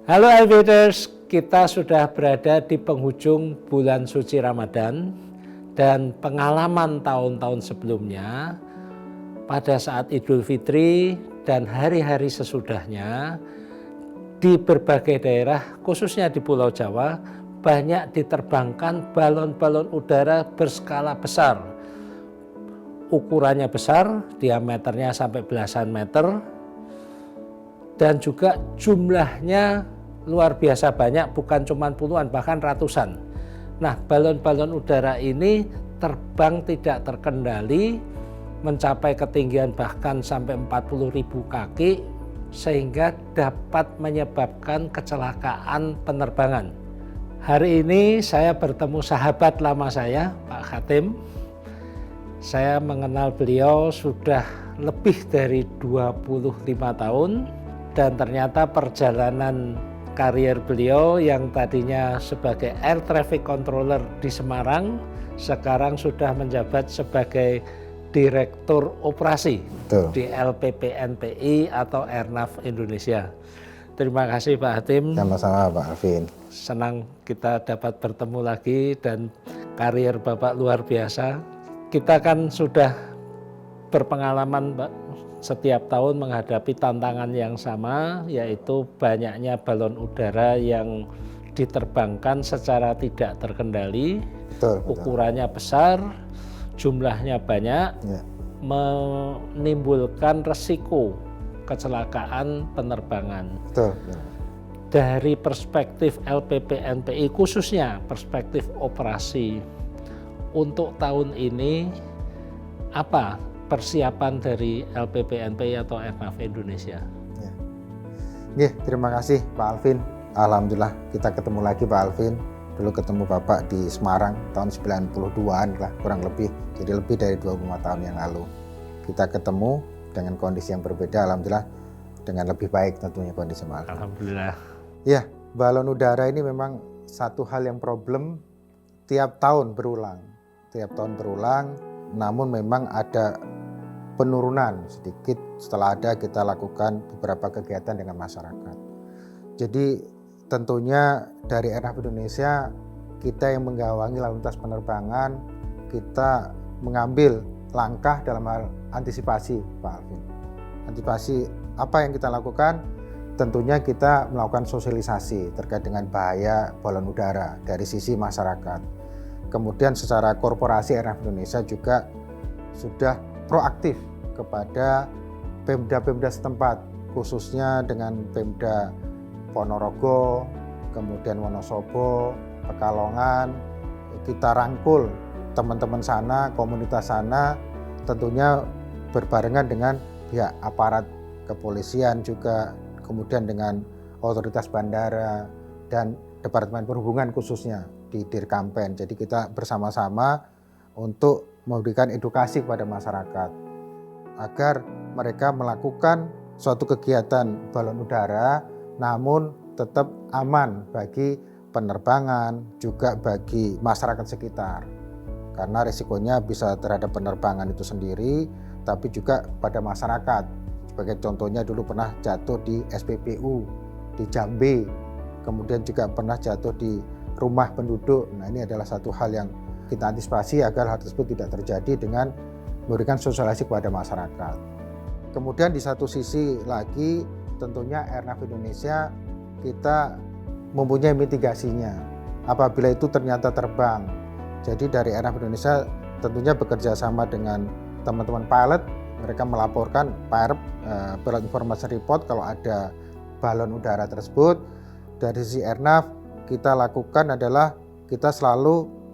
Halo Elviders, kita sudah berada di penghujung bulan suci Ramadan dan pengalaman tahun-tahun sebelumnya pada saat Idul Fitri dan hari-hari sesudahnya di berbagai daerah khususnya di Pulau Jawa banyak diterbangkan balon-balon udara berskala besar. Ukurannya besar, diameternya sampai belasan meter dan juga jumlahnya luar biasa banyak, bukan cuma puluhan bahkan ratusan. Nah, balon-balon udara ini terbang tidak terkendali mencapai ketinggian bahkan sampai 40.000 kaki sehingga dapat menyebabkan kecelakaan penerbangan. Hari ini saya bertemu sahabat lama saya, Pak Khatim. Saya mengenal beliau sudah lebih dari 25 tahun dan ternyata perjalanan karier beliau yang tadinya sebagai air traffic controller di Semarang sekarang sudah menjabat sebagai direktur operasi di LPPNPI atau Airnav Indonesia. Terima kasih Pak Hatim. Sama-sama Pak Alvin. Senang kita dapat bertemu lagi dan karier Bapak luar biasa. Kita kan sudah berpengalaman Pak, setiap tahun menghadapi tantangan yang sama, yaitu banyaknya balon udara yang diterbangkan secara tidak terkendali. Betul. Ukurannya besar, jumlahnya banyak, menimbulkan resiko kecelakaan penerbangan. Betul. Dari perspektif LPPNPI khususnya perspektif operasi, untuk tahun ini apa persiapan dari LPPNPI atau Airnav Indonesia? Ya, terima kasih Pak Alvin. Alhamdulillah kita ketemu lagi Pak Alvin. Dulu ketemu Bapak di Semarang tahun 92-an lah kurang lebih. Jadi lebih dari 25 tahun yang lalu. Kita ketemu dengan kondisi yang berbeda, alhamdulillah dengan lebih baik tentunya kondisi Pak Alvin. Alhamdulillah. Ya, balon udara ini memang satu hal yang problem tiap tahun berulang. Namun memang ada penurunan sedikit setelah ada kita lakukan beberapa kegiatan dengan masyarakat. Jadi tentunya dari Airnav Indonesia kita yang menggawangi lalu lintas penerbangan, kita mengambil langkah dalam hal antisipasi Pak Alvin. Antisipasi apa yang kita lakukan? Tentunya kita melakukan sosialisasi terkait dengan bahaya balon udara dari sisi masyarakat. Kemudian secara korporasi Airnav Indonesia juga sudah proaktif kepada Pemda-Pemda setempat, khususnya dengan Pemda Ponorogo, kemudian Wonosobo, Pekalongan. Kita rangkul teman-teman sana, komunitas sana, tentunya berbarengan dengan pihak aparat kepolisian juga, kemudian dengan otoritas bandara dan Departemen Perhubungan khususnya di Dirkampen. Jadi kita bersama-sama untuk memberikan edukasi kepada masyarakat agar mereka melakukan suatu kegiatan balon udara namun tetap aman bagi penerbangan juga bagi masyarakat sekitar. Karena risikonya bisa terhadap penerbangan itu sendiri tapi juga pada masyarakat. Sebagai contohnya dulu pernah jatuh di SPBU di Jambi, kemudian juga pernah jatuh di rumah penduduk. Nah, ini adalah satu hal yang kita antisipasi agar hal tersebut tidak terjadi dengan memberikan sosialisasi kepada masyarakat. Kemudian di satu sisi lagi tentunya Airnav Indonesia kita mempunyai mitigasinya apabila itu ternyata terbang. Jadi dari Airnav Indonesia tentunya bekerja sama dengan teman-teman pilot, mereka melaporkan PIRP, Pilot Information Report kalau ada balon udara tersebut. Dari sisi Airnav kita lakukan adalah kita selalu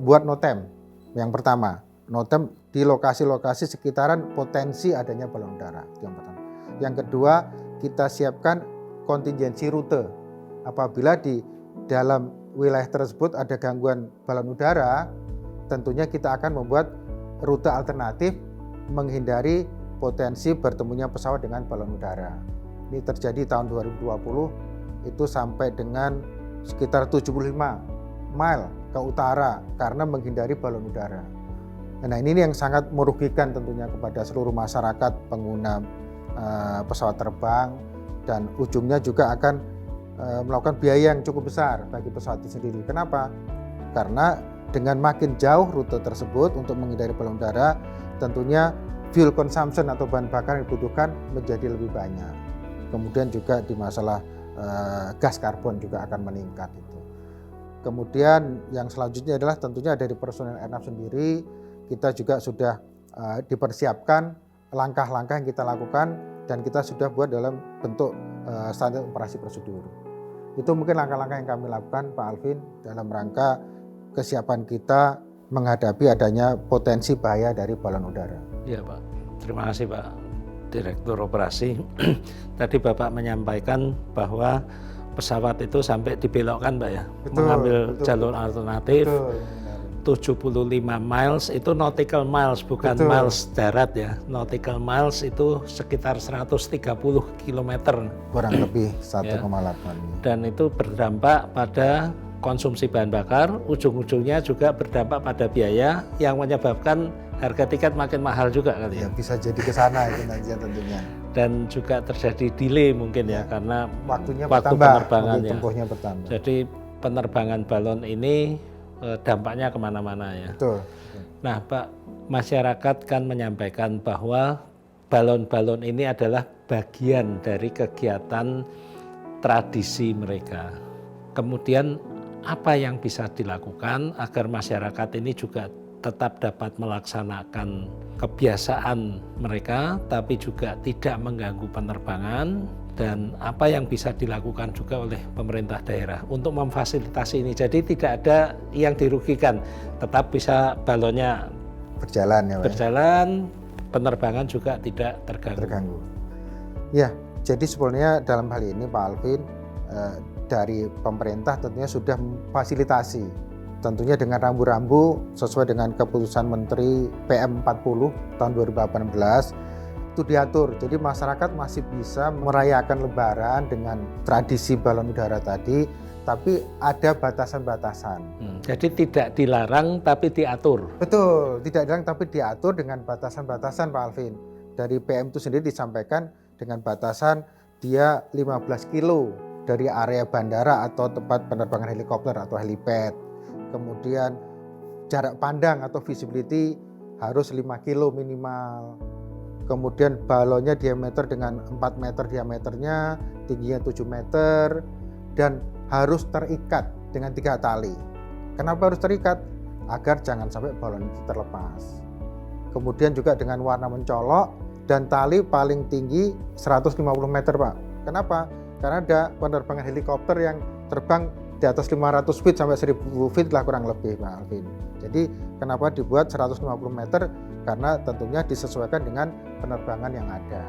buat notem. Yang pertama, notem di lokasi-lokasi sekitaran potensi adanya balon udara. Itu yang pertama. Yang kedua, kita siapkan kontingensi rute. Apabila di dalam wilayah tersebut ada gangguan balon udara, tentunya kita akan membuat rute alternatif menghindari potensi bertemunya pesawat dengan balon udara. Ini terjadi tahun 2020 itu sampai dengan sekitar 75 mile ke utara karena menghindari balon udara. Nah, ini yang sangat merugikan tentunya kepada seluruh masyarakat pengguna pesawat terbang dan ujungnya juga akan melakukan biaya yang cukup besar bagi pesawat itu sendiri. Kenapa? Karena dengan makin jauh rute tersebut untuk menghindari balon udara, tentunya fuel consumption atau bahan bakar yang dibutuhkan menjadi lebih banyak. Kemudian juga di masalah gas karbon juga akan meningkat itu. Kemudian yang selanjutnya adalah tentunya dari personel Airnav sendiri, kita juga sudah dipersiapkan langkah-langkah yang kita lakukan dan kita sudah buat dalam bentuk standar operasi prosedur. Itu mungkin langkah-langkah yang kami lakukan Pak Alvin dalam rangka kesiapan kita menghadapi adanya potensi bahaya dari balon udara. Iya Pak, terima kasih Pak Direktur Operasi. Tadi Bapak menyampaikan bahwa pesawat itu sampai dibelokkan Pak ya, mengambil jalur alternatif. 75 miles itu nautical miles, bukan miles darat ya. Nautical miles itu sekitar 130 km. Kurang lebih 1,8. Dan itu berdampak pada konsumsi bahan bakar, ujung-ujungnya juga berdampak pada biaya yang menyebabkan harga tiket makin mahal juga kali ya. Bisa jadi ke sana itu nanti tentunya. Dan juga terjadi delay mungkin ya karena waktu bertambah, penerbangannya. Tempuhnya bertambah. Jadi penerbangan balon ini dampaknya kemana-mana ya. Betul. Nah Pak, masyarakat kan menyampaikan bahwa balon-balon ini adalah bagian dari kegiatan tradisi mereka. Kemudian apa yang bisa dilakukan agar masyarakat ini juga tetap dapat melaksanakan kebiasaan mereka, tapi juga tidak mengganggu penerbangan, dan apa yang bisa dilakukan juga oleh pemerintah daerah untuk memfasilitasi ini. Jadi tidak ada yang dirugikan, tetap bisa balonnya berjalan ya Pak. Berjalan, penerbangan juga tidak terganggu. Ya, jadi sebenarnya dalam hal ini Pak Alvin, dari pemerintah tentunya sudah memfasilitasi. Tentunya dengan rambu-rambu sesuai dengan keputusan Menteri PM 40 tahun 2018 itu diatur. Jadi masyarakat masih bisa merayakan Lebaran dengan tradisi balon udara tadi, tapi ada batasan-batasan. Jadi tidak dilarang tapi diatur. Betul, tidak dilarang tapi diatur dengan batasan-batasan Pak Alvin. Dari PM itu sendiri disampaikan dengan batasan dia 15 kilo dari area bandara atau tempat penerbangan helikopter atau helipad. Kemudian jarak pandang atau visibility harus 5 kilo minimal. Kemudian balonnya diameter dengan 4 meter diameternya, tingginya 7 meter, dan harus terikat dengan 3 tali. Kenapa harus terikat? Agar jangan sampai balon itu terlepas. Kemudian juga dengan warna mencolok dan tali paling tinggi 150 meter Pak. Kenapa? Karena ada penerbangan helikopter yang terbang di atas 500 feet sampai 1000 feet lah kurang lebih Pak Alvin. Jadi kenapa dibuat 150 meter? Karena tentunya disesuaikan dengan penerbangan yang ada.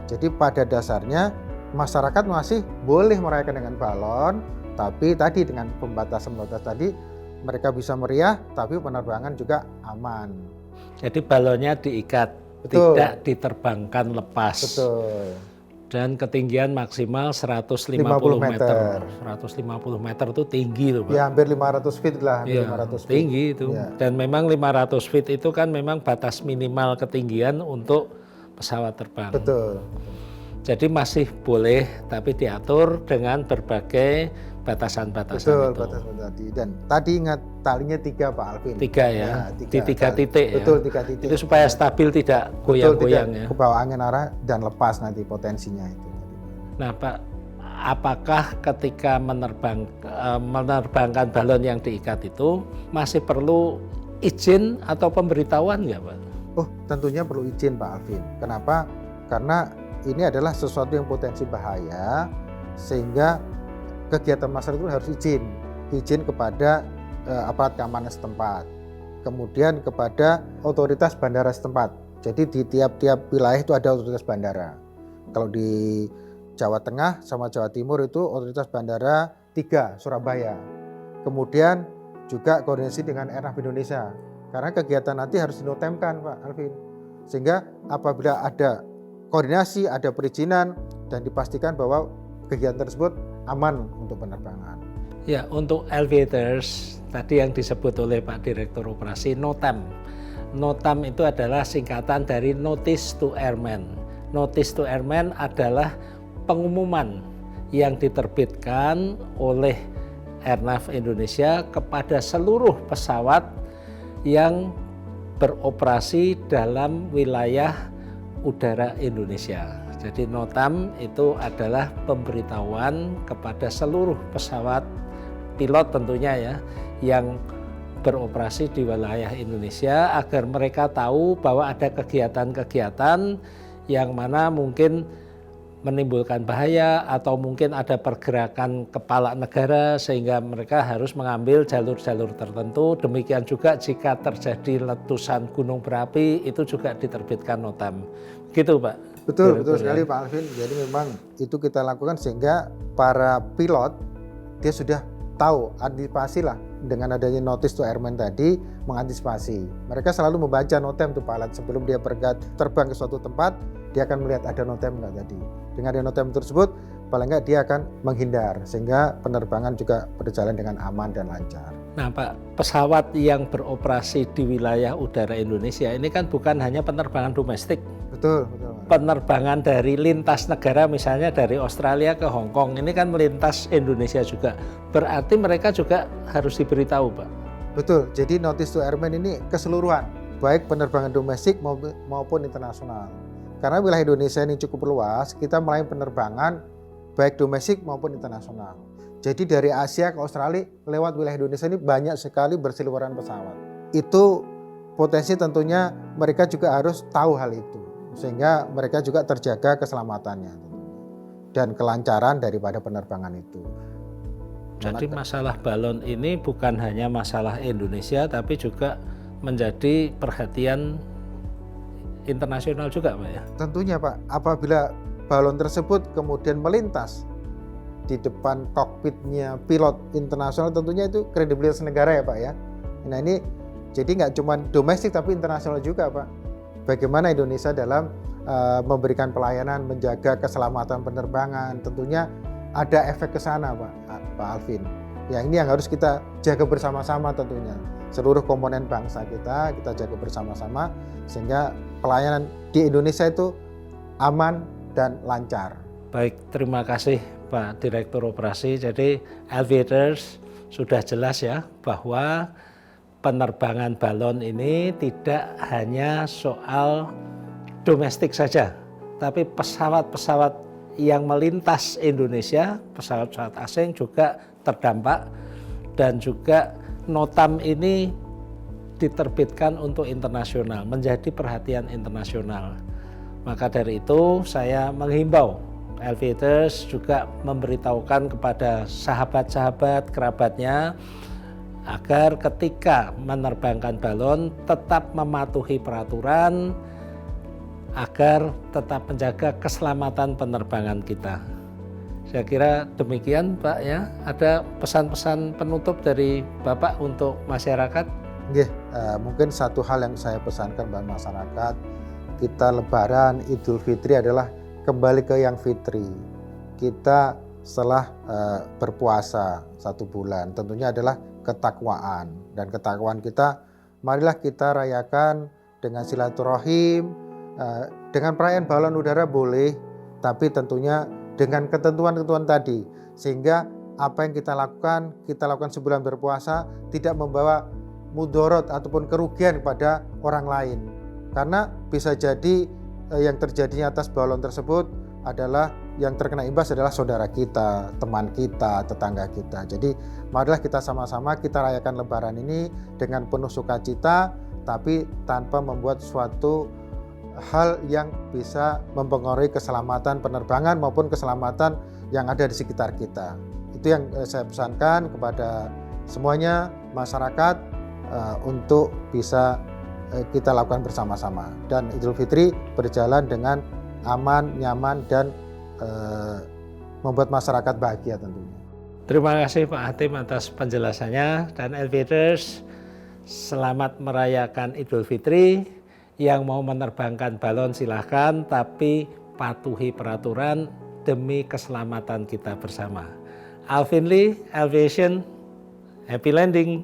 Jadi pada dasarnya masyarakat masih boleh merayakan dengan balon, tapi tadi dengan pembatasan-pembatasan tadi mereka bisa meriah, tapi penerbangan juga aman. Jadi balonnya diikat, betul, tidak diterbangkan lepas. Betul. Dan ketinggian maksimal 150 meter. 150 meter itu tinggi loh Pak. Ya hampir 500 feet lah. Ya, 500 feet. Tinggi itu. Ya. Dan memang 500 feet itu kan memang batas minimal ketinggian untuk pesawat terbang. Betul. Jadi masih boleh tapi diatur dengan berbagai batasan-batasan itu. Batasan tadi. Dan tadi ingat talinya 3 Pak Alvin. 3 ya, di 3 titik ya. Betul, 3 titik. Itu supaya stabil, tidak goyang-goyang ya. Ke bawah angin arah dan lepas nanti potensinya itu. Nah Pak, apakah ketika menerbangkan balon yang diikat itu masih perlu izin atau pemberitahuan nggak Pak? Oh tentunya perlu izin Pak Alvin. Kenapa? Karena ini adalah sesuatu yang potensi bahaya, sehingga kegiatan masyarakat itu harus izin kepada aparat keamanan setempat, kemudian kepada otoritas bandara setempat. Jadi di tiap-tiap wilayah itu ada otoritas bandara. Kalau di Jawa Tengah sama Jawa Timur itu otoritas bandara 3 Surabaya. Kemudian juga koordinasi dengan Airnav Indonesia, karena kegiatan nanti harus dinotemkan Pak Alvin, sehingga apabila ada koordinasi, ada perizinan, dan dipastikan bahwa kegiatan tersebut aman untuk penerbangan. Ya, untuk aviators tadi yang disebut oleh Pak Direktur Operasi NOTAM. NOTAM itu adalah singkatan dari Notice to Airmen. Notice to Airmen adalah pengumuman yang diterbitkan oleh Airnav Indonesia kepada seluruh pesawat yang beroperasi dalam wilayah udara Indonesia. Jadi NOTAM itu adalah pemberitahuan kepada seluruh pesawat pilot tentunya ya yang beroperasi di wilayah Indonesia agar mereka tahu bahwa ada kegiatan-kegiatan yang mana mungkin menimbulkan bahaya atau mungkin ada pergerakan kepala negara sehingga mereka harus mengambil jalur-jalur tertentu. Demikian juga jika terjadi letusan gunung berapi itu juga diterbitkan NOTAM. Gitu Pak. Betul sekali Pak Alvin. Jadi memang itu kita lakukan sehingga para pilot dia sudah tahu, antisipasi lah dengan adanya notice to airmen tadi, mengantisipasi. Mereka selalu membaca NOTAM tuh pilot sebelum dia terbang ke suatu tempat, dia akan melihat ada NOTAM nggak tadi. Dengan ada NOTAM tersebut, paling nggak dia akan menghindar sehingga penerbangan juga berjalan dengan aman dan lancar. Nah Pak, pesawat yang beroperasi di wilayah udara Indonesia ini kan bukan hanya penerbangan domestik. Betul. Penerbangan dari lintas negara misalnya dari Australia ke Hong Kong ini kan melintas Indonesia juga. Berarti mereka juga harus diberitahu Pak. Betul, jadi notice to airmen ini keseluruhan, baik penerbangan domestik maupun internasional. Karena wilayah Indonesia ini cukup luas, kita melayani penerbangan baik domestik maupun internasional. Jadi dari Asia ke Australia lewat wilayah Indonesia ini banyak sekali berseliweran pesawat. Itu potensi tentunya mereka juga harus tahu hal itu. Sehingga mereka juga terjaga keselamatannya dan kelancaran daripada penerbangan itu. Jadi masalah balon ini bukan hanya masalah Indonesia tapi juga menjadi perhatian internasional juga Pak ya? Tentunya Pak, apabila balon tersebut kemudian melintas di depan kokpitnya pilot internasional tentunya itu kredibilitas negara ya Pak ya. Nah ini jadi nggak cuma domestik tapi internasional juga Pak. Bagaimana Indonesia dalam memberikan pelayanan, menjaga keselamatan penerbangan, tentunya ada efek ke sana Pak Alvin. Ya ini yang harus kita jaga bersama-sama tentunya. Seluruh komponen bangsa kita jaga bersama-sama sehingga pelayanan di Indonesia itu aman dan lancar. Baik, terima kasih Pak Direktur Operasi. Jadi Aviators sudah jelas ya bahwa penerbangan balon ini tidak hanya soal domestik saja, tapi pesawat-pesawat yang melintas Indonesia, pesawat-pesawat asing juga terdampak dan juga NOTAM ini diterbitkan untuk internasional, menjadi perhatian internasional. Maka dari itu saya menghimbau Aviators juga memberitahukan kepada sahabat-sahabat kerabatnya agar ketika menerbangkan balon tetap mematuhi peraturan agar tetap menjaga keselamatan penerbangan kita. Saya kira demikian Pak ya. Ada pesan-pesan penutup dari Bapak untuk masyarakat? Mungkin satu hal yang saya pesankan buat masyarakat, kita Lebaran Idul Fitri adalah kembali ke yang fitri. Kita setelah berpuasa 1 bulan tentunya adalah ketakwaan, dan ketakwaan kita marilah kita rayakan dengan silaturahim, dengan perayaan balon udara boleh, tapi tentunya dengan ketentuan-ketentuan tadi, sehingga apa yang kita lakukan sebulan berpuasa tidak membawa mudorot ataupun kerugian kepada orang lain, karena bisa jadi yang terjadinya atas balon tersebut adalah yang terkena imbas adalah saudara kita, teman kita, tetangga kita. Jadi marilah kita sama-sama kita rayakan Lebaran ini dengan penuh sukacita, tapi tanpa membuat suatu hal yang bisa mempengaruhi keselamatan penerbangan maupun keselamatan yang ada di sekitar kita. Itu yang saya pesankan kepada semuanya masyarakat untuk bisa kita lakukan bersama-sama. Dan Idul Fitri berjalan dengan aman, nyaman, dan membuat masyarakat bahagia tentunya. Terima kasih Pak Hatim atas penjelasannya, dan Aviators selamat merayakan Idul Fitri. Yang mau menerbangkan balon silahkan, tapi patuhi peraturan demi keselamatan kita bersama. Alvin Lee, Aviation, happy landing.